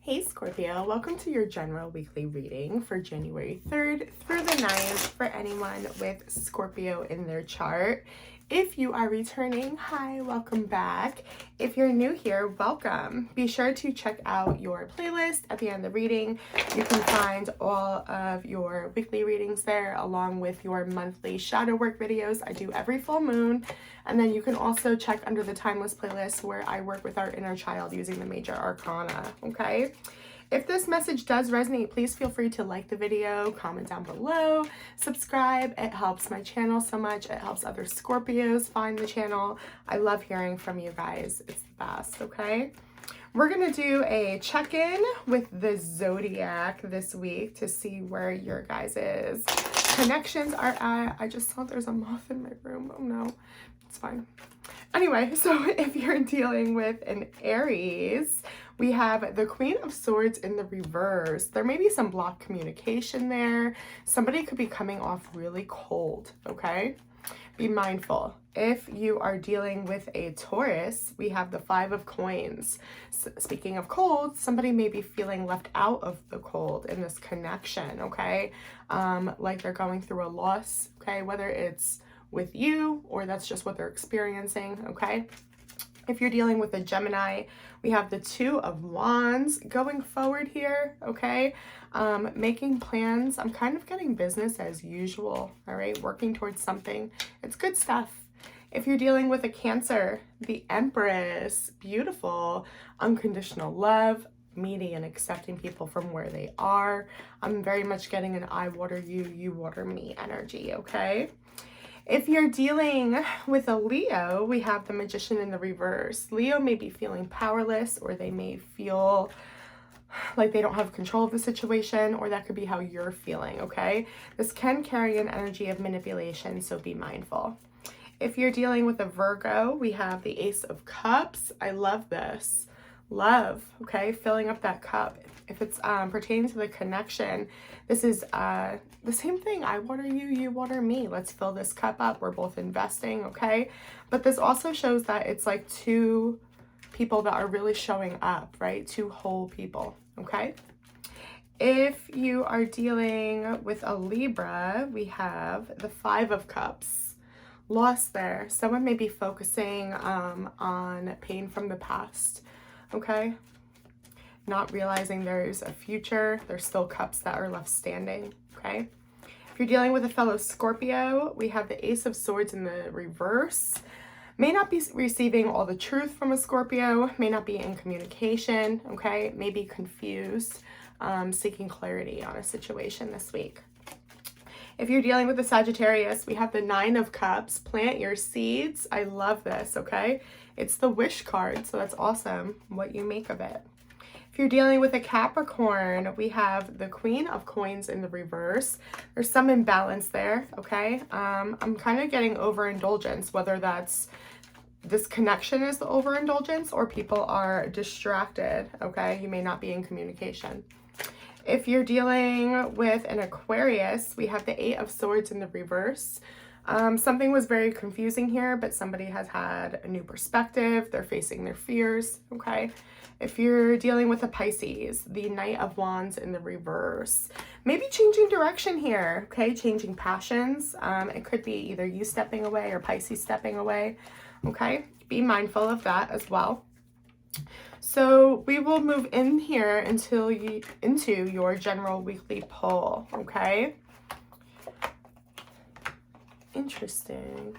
Hey Scorpio, welcome to your general weekly reading for January 3rd through the 9th for anyone with Scorpio in their chart. If you are returning, hi, welcome back. If you're new here, welcome. Be sure to check out your playlist at the end of the reading. You can find all of your weekly readings there along with your monthly shadow work videos I do every full moon. And then you can also check under the timeless playlist where I work with our inner child using the major arcana, okay? If this message does resonate, please feel free to like the video, comment down below, subscribe. It helps my channel so much. It helps other Scorpios find the channel. I love hearing from you guys. It's the best, okay? We're going to do a check-in with the zodiac this week to see where your guys' connections are at. I just saw there's a moth in my room. Oh no, it's fine. Anyway, so if you're dealing with an Aries, we have the Queen of Swords in the reverse. There may be some blocked communication there. Somebody could be coming off really cold, okay? Be mindful. If you are dealing with a Taurus, we have the Five of Coins. Speaking of cold, somebody may be feeling left out of the cold in this connection, okay? Like they're going through a loss, okay? Whether it's with you or that's just what they're experiencing, okay? If you're dealing with a Gemini, we have the Two of Wands going forward here, okay? Making plans. I'm kind of getting business as usual, all right? Working towards something. It's good stuff. If you're dealing with a Cancer, the Empress, beautiful, unconditional love, meeting and accepting people from where they are. I'm very much getting an I water you, you water me energy, okay? If you're dealing with a Leo, we have the Magician in the reverse. Leo may be feeling powerless, or they may feel like they don't have control of the situation, or that could be how you're feeling, okay? This can carry an energy of manipulation, so be mindful. If you're dealing with a Virgo, we have the Ace of Cups. I love this. Love, okay? Filling up that cup. If it's pertaining to the connection, this is the same thing. I water you, you water me. Let's fill this cup up. We're both investing, okay? But this also shows that it's like two people that are really showing up, right? Two whole people, okay? If you are dealing with a Libra, we have the Five of Cups. Lost there. Someone may be focusing on pain from the past, okay? Not realizing there's a future. There's still cups that are left standing, okay? If you're dealing with a fellow Scorpio, we have the Ace of Swords in the reverse. May not be receiving all the truth from a Scorpio, may not be in communication, okay? May be confused, seeking clarity on a situation this week. If you're dealing with a Sagittarius, we have the Nine of Cups. Plant your seeds. I love this, okay? It's the wish card, so that's awesome what you make of it. If you're dealing with a Capricorn, we have the Queen of Coins in the reverse. There's some imbalance there, okay? I'm kind of getting overindulgence, whether that's this connection is the overindulgence or people are distracted, okay? You may not be in communication. If you're dealing with an Aquarius, we have the Eight of Swords in the reverse. Something was very confusing here, but somebody has had a new perspective. They're facing their fears, okay? If you're dealing with a Pisces, the Knight of Wands in the reverse. Maybe changing direction here, okay? Changing passions. It could be either you stepping away or Pisces stepping away, okay? Be mindful of that as well. So we will move in here into your general weekly poll, okay? Interesting.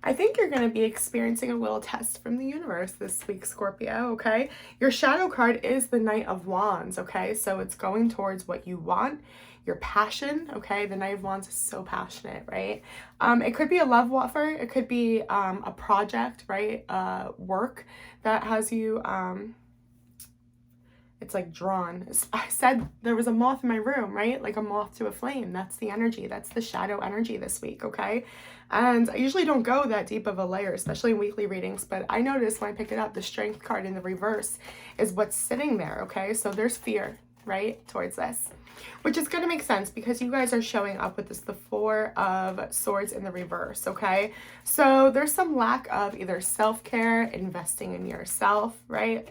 I think you're going to be experiencing a little test from the universe this week, Scorpio, okay? Your shadow card is the Knight of Wands, okay? So it's going towards what you want, your passion, okay? The Knight of Wands is so passionate, right? It could be a love offer. It could be a project, right? Work that has you, it's like drawn. I said there was a moth in my room, right? Like a moth to a flame. That's the energy. That's the shadow energy this week, okay? And I usually don't go that deep of a layer, especially in weekly readings, but I noticed when I picked it up, the Strength card in the reverse is what's sitting there, okay? So there's fear, right, towards this, which is going to make sense because you guys are showing up with this, the Four of Swords in the reverse, okay? So there's some lack of either self-care, investing in yourself, right?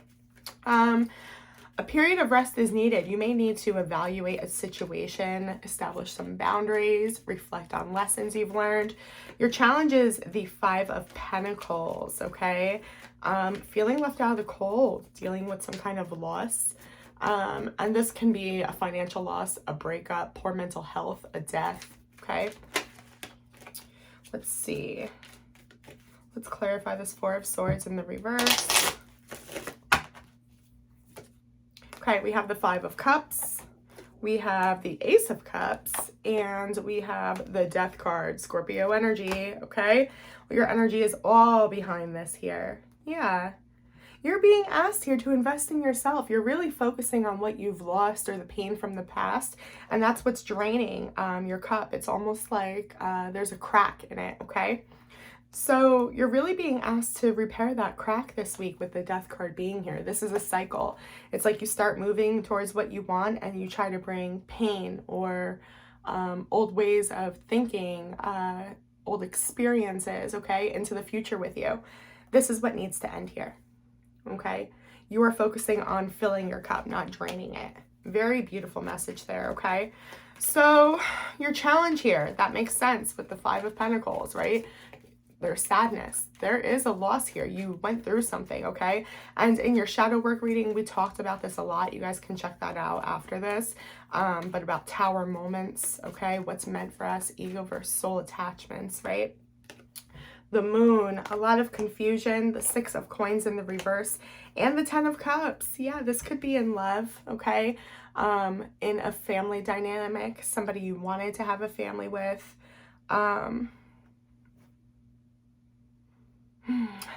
A period of rest is needed. You may need to evaluate a situation, establish some boundaries, reflect on lessons you've learned. Your challenge is the 5 of Pentacles, okay? Feeling left out of the cold, dealing with some kind of loss. And this can be a financial loss, a breakup, poor mental health, a death, okay? Let's see. Let's clarify this 4 of Swords in the reverse. Okay, we have the 5 of Cups, we have the Ace of Cups, and we have the Death card, Scorpio energy, okay? Well, your energy is all behind this here. Yeah. You're being asked here to invest in yourself. You're really focusing on what you've lost or the pain from the past, and that's what's draining your cup. It's almost like there's a crack in it, okay? So you're really being asked to repair that crack this week with the Death card being here. This is a cycle. It's like you start moving towards what you want and you try to bring pain or old ways of thinking, old experiences, okay, into the future with you. This is what needs to end here, okay? You are focusing on filling your cup, not draining it. Very beautiful message there, okay? So your challenge here, that makes sense with the 5 of Pentacles, right? There's sadness. There is a loss here. You went through something, okay? And in your shadow work reading, we talked about this a lot. You guys can check that out after this. But about tower moments, okay? What's meant for us, ego versus soul attachments, right? The Moon, a lot of confusion, the 6 of Coins in the reverse, and the 10 of Cups. Yeah, this could be in love, okay? In a family dynamic, somebody you wanted to have a family with.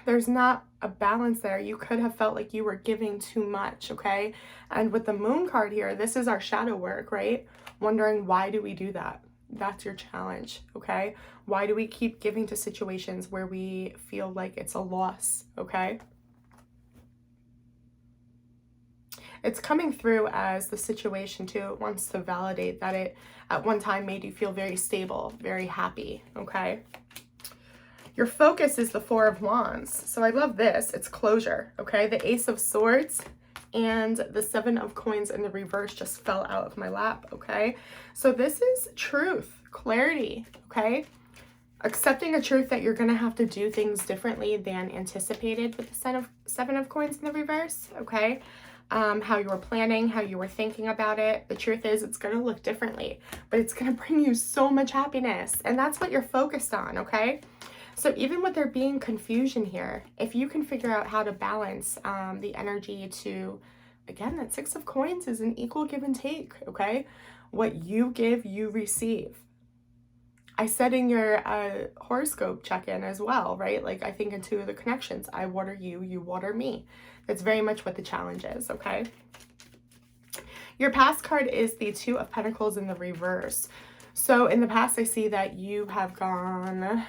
There's not a balance there. You could have felt like you were giving too much, okay? And with the Moon card here, this is our shadow work, right? Wondering, why do we do that? That's your challenge, okay? Why do we keep giving to situations where we feel like it's a loss, okay? It's coming through as the situation too. It wants to validate that it at one time made you feel very stable, very happy, okay? Your focus is the 4 of Wands. So I love this. It's closure, okay? The Ace of Swords and the 7 of Coins in the reverse just fell out of my lap, okay? So this is truth, clarity, okay? Accepting a truth that you're going to have to do things differently than anticipated with the 7 of Coins in the reverse, okay? How you were planning, how you were thinking about it. The truth is it's going to look differently, but it's going to bring you so much happiness. And that's what you're focused on, okay? So even with there being confusion here, if you can figure out how to balance the energy to, again, that 6 of Coins is an equal give and take, okay? What you give, you receive. I said in your horoscope check-in as well, right? Like I think into the connections, I water you, you water me. That's very much what the challenge is, okay? Your past card is the 2 of Pentacles in the reverse. So in the past, I see that you have gone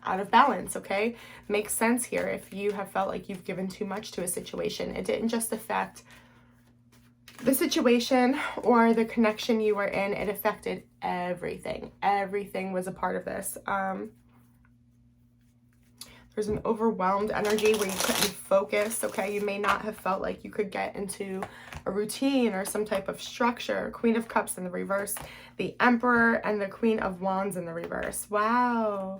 out of balance, okay? Makes sense here. If you have felt like you've given too much to a situation, it didn't just affect the situation or the connection you were in, it affected everything. Everything was a part of this. There's an overwhelmed energy where you couldn't focus, okay? You may not have felt like you could get into a routine or some type of structure. Queen of Cups in the reverse, the Emperor, and the Queen of Wands in the reverse. Wow.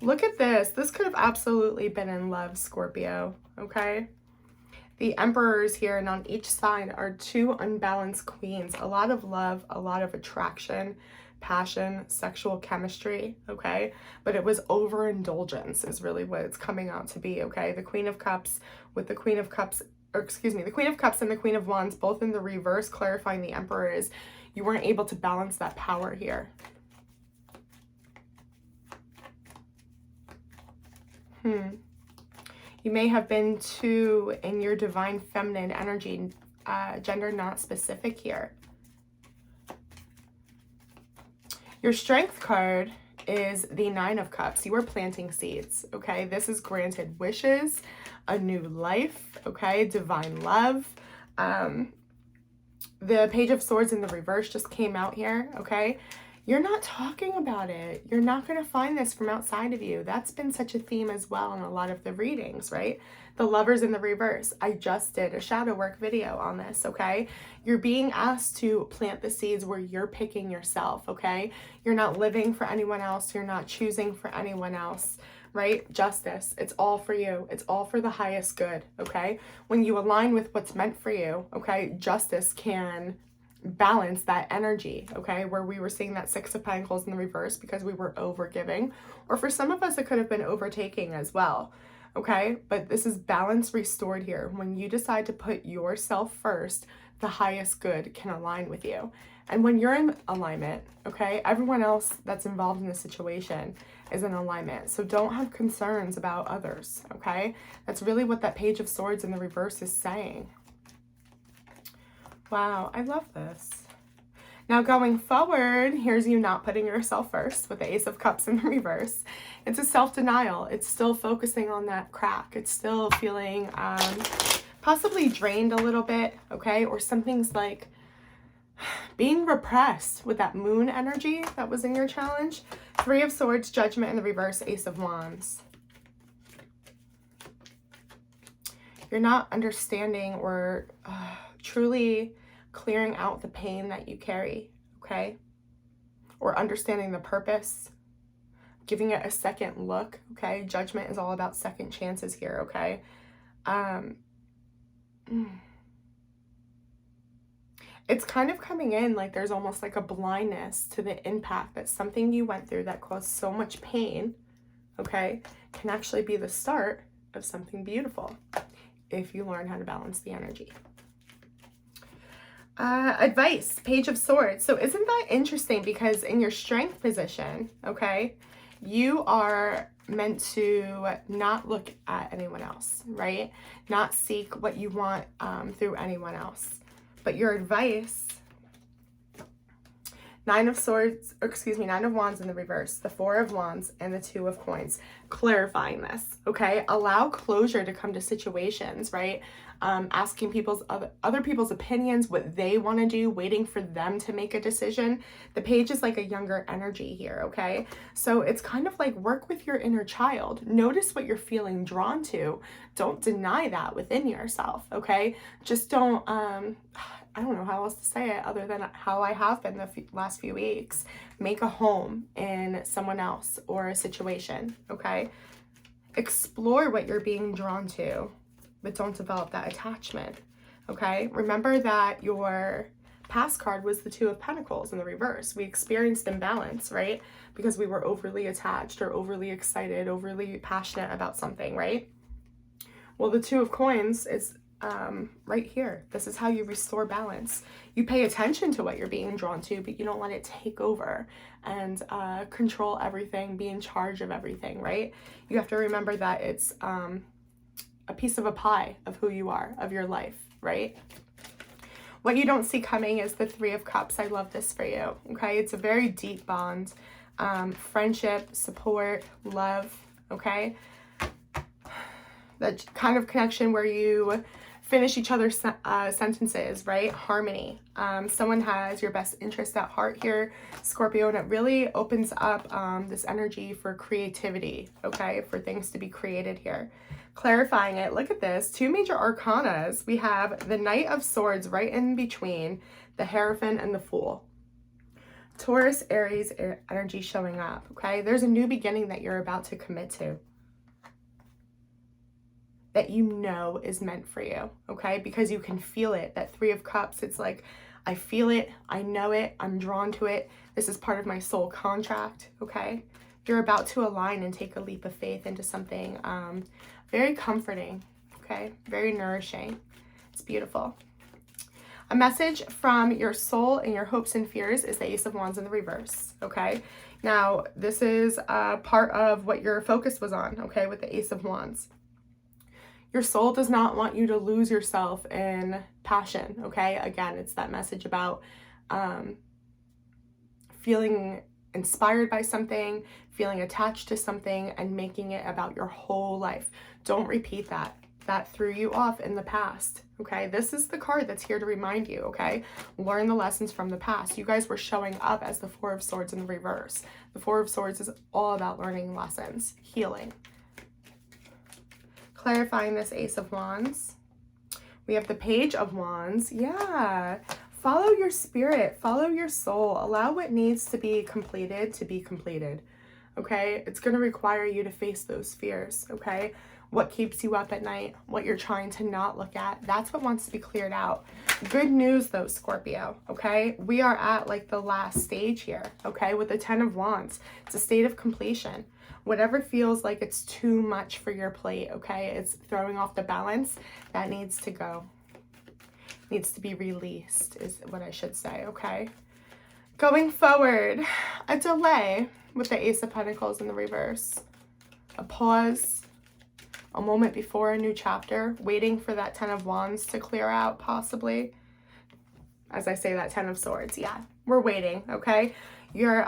Look at this. This could have absolutely been in love, Scorpio, okay? The Emperors here, and on each side are 2 unbalanced queens. A lot of love, a lot of attraction, passion, sexual chemistry, okay? But it was overindulgence is really what it's coming out to be, okay? The Queen of Cups with the Queen of Cups, or excuse me, the Queen of Cups and the Queen of Wands, both in the reverse, clarifying the Emperor is you weren't able to balance that power here. You may have been too in your divine feminine energy, gender not specific here. Your strength card is the 9 of Cups. You are planting seeds, okay? This is granted wishes, a new life, okay? Divine love. The Page of Swords in the reverse just came out here, okay? You're not talking about it. You're not going to find this from outside of you. That's been such a theme as well in a lot of the readings, right? The Lovers in the reverse. I just did a shadow work video on this, okay? You're being asked to plant the seeds where you're picking yourself, okay? You're not living for anyone else. You're not choosing for anyone else, right? Justice. It's all for you. It's all for the highest good, okay? When you align with what's meant for you, okay, justice can balance that energy, okay, where we were seeing that Six of Pentacles in the reverse because we were over giving, or for some of us it could have been overtaking as well, okay? But this is balance restored here. When you decide to put yourself first, the highest good can align with you. And when you're in alignment, okay, everyone else that's involved in the situation is in alignment. So don't have concerns about others, okay? That's really what that Page of Swords in the reverse is saying. Wow, I love this. Now going forward, here's you not putting yourself first with the Ace of Cups in the reverse. It's a self-denial. It's still focusing on that crack. It's still feeling possibly drained a little bit, okay? Or something's like being repressed with that moon energy that was in your challenge. Three of Swords, Judgment in the reverse, Ace of Wands. You're not understanding or truly clearing out the pain that you carry, okay? Or understanding the purpose, giving it a second look, okay? Judgment is all about second chances here, okay? It's kind of coming in like there's almost like a blindness to the impact that something you went through that caused so much pain, okay, can actually be the start of something beautiful if you learn how to balance the energy. Advice, Page of Swords. So isn't that interesting? Because in your strength position, okay, you are meant to not look at anyone else, right? Not seek what you want through anyone else. But your advice, Nine of Wands in the reverse, the Four of Wands, and the Two of Coins. Clarifying this, okay? Allow closure to come to situations, right? Asking other people's opinions, what they want to do, waiting for them to make a decision. The page is like a younger energy here, okay? So it's kind of like work with your inner child. Notice what you're feeling drawn to. Don't deny that within yourself, okay? Just don't, I don't know how else to say it other than how I have been the last few weeks. Make a home in someone else or a situation, okay? Explore what you're being drawn to, but don't develop that attachment, okay? Remember that your past card was the Two of Pentacles in the reverse. We experienced imbalance, right? Because we were overly attached or overly excited, overly passionate about something, right? Well, the Two of Coins is right here. This is how you restore balance. You pay attention to what you're being drawn to, but you don't let it take over and control everything, be in charge of everything, right? You have to remember that it's a piece of a pie of who you are, of your life, right? What you don't see coming is the Three of Cups. I love this for you, okay? It's a very deep bond, friendship, support, love, okay? That kind of connection where you finish each other's sentences, right? Harmony. Someone has your best interest at heart here, Scorpio, and it really opens up this energy for creativity, okay? For things to be created here. Clarifying it, look at this. Two major arcanas. We have the Knight of Swords right in between the Hierophant and the Fool. Taurus, Aries energy showing up, okay? There's a new beginning that you're about to commit to, that you know is meant for you, okay? Because you can feel it. That Three of Cups, it's like, I feel it, I know it, I'm drawn to it. This is part of my soul contract, okay? You're about to align and take a leap of faith into something very comforting, okay? Very nourishing. It's beautiful. A message from your soul and your hopes and fears is the Ace of Wands in the reverse, okay? Now, this is part of what your focus was on, okay, with the Ace of Wands. Your soul does not want you to lose yourself in passion, okay? Again, it's that message about feeling inspired by something, feeling attached to something, and making it about your whole life. Don't repeat that. That threw you off in the past, Okay, this is the card that's here to remind you, okay? Learn the lessons from the past. You guys were showing up as the Four of Swords in the reverse. The Four of Swords is all about learning lessons, healing. Clarifying this Ace of Wands. We have the Page of Wands. Yeah. Follow your spirit. Follow your soul. Allow what needs to be completed. Okay? It's going to require you to face those fears, okay? What keeps you up at night, what you're trying to not look at, that's what wants to be cleared out. Good news though, Scorpio, okay? We are at like the last stage here, okay? With the 10 of Wands, it's a state of completion. Whatever feels like it's too much for your plate, okay? It's throwing off the balance, that needs to go. Needs to be released is what I should say, okay? Going forward, a delay with the Ace of Pentacles in the reverse. A pause. A moment before a new chapter, waiting for that 10 of Wands to clear out, possibly. As I say, that 10 of Swords, yeah, we're waiting, okay? You're,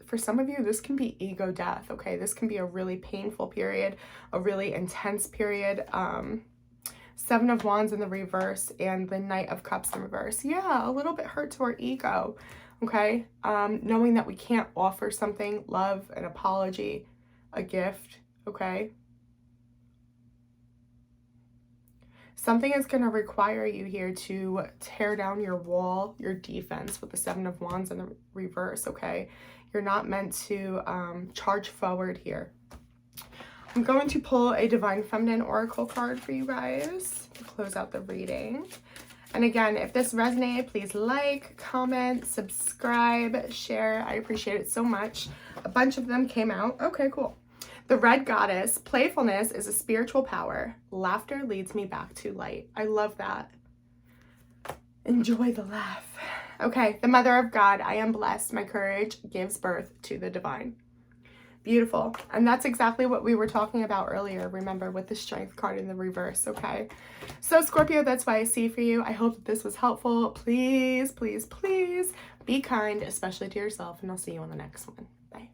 for some of you, this can be ego death, okay? This can be a really painful period, a really intense period. 7 of Wands in the reverse and the Knight of Cups in reverse. Yeah, a little bit hurt to our ego, okay? Knowing that we can't offer something, love, an apology, a gift, okay? Something is going to require you here to tear down your wall, your defense with the 7 of Wands in the reverse, okay? You're not meant to charge forward here. I'm going to pull a Divine Feminine Oracle card for you guys to close out the reading. And again, if this resonated, please like, comment, subscribe, share. I appreciate it so much. A bunch of them came out. Okay, cool. The Red Goddess, playfulness is a spiritual power. Laughter leads me back to light. I love that. Enjoy the laugh. Okay, the Mother of God, I am blessed. My courage gives birth to the divine. Beautiful. And that's exactly what we were talking about earlier, remember, with the Strength card in the reverse, okay? So, Scorpio, that's what I see for you. I hope that this was helpful. Please, please, please be kind, especially to yourself, and I'll see you on the next one. Bye.